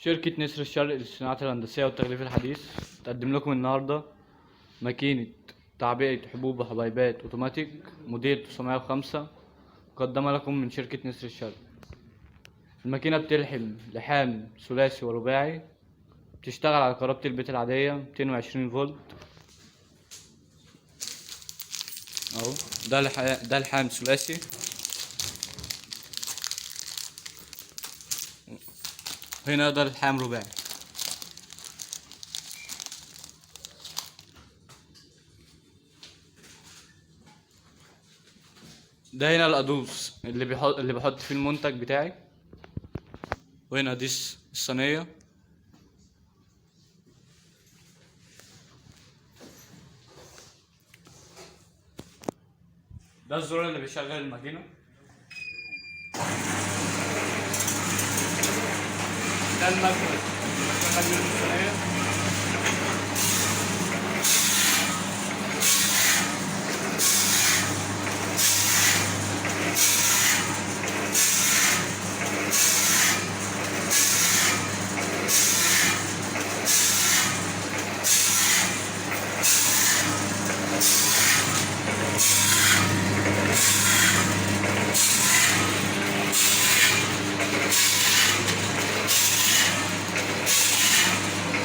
شركة نسر الشرق للصناعات الهندسية والتغليف الحديث تقدم لكم النهاردة ماكينة تعبئة حبوب وحبيبات أوتوماتيك موديل 905 مقدمة لكم من شركة نسر الشرق. الماكينة بتلحم لحام ثلاثي ورباعي، بتشتغل على كهربة البيت العادية 220 فولت اهو. ده لحام ثلاثي، هنا ده لحام رباعي. ده هنا القادوس اللي بحط فيه المنتج بتاعي، وهنا دي الصينية. ده الزرار اللي بيشغل الماكينة. ده المكبس اللي بشغل منه الصينية.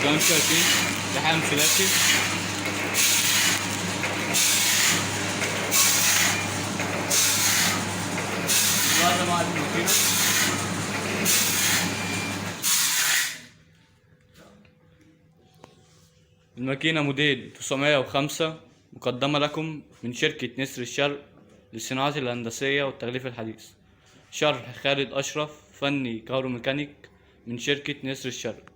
زي ما انتم شايفين لحام ثلاثي. دلوقتي مع الماكينة موديل 905 مقدمة لكم من شركة نسر الشرق للصناعات الهندسية والتغليف الحديث. شرح خالد أشرف، فني كهروميكانيك من شركة نسر الشرق.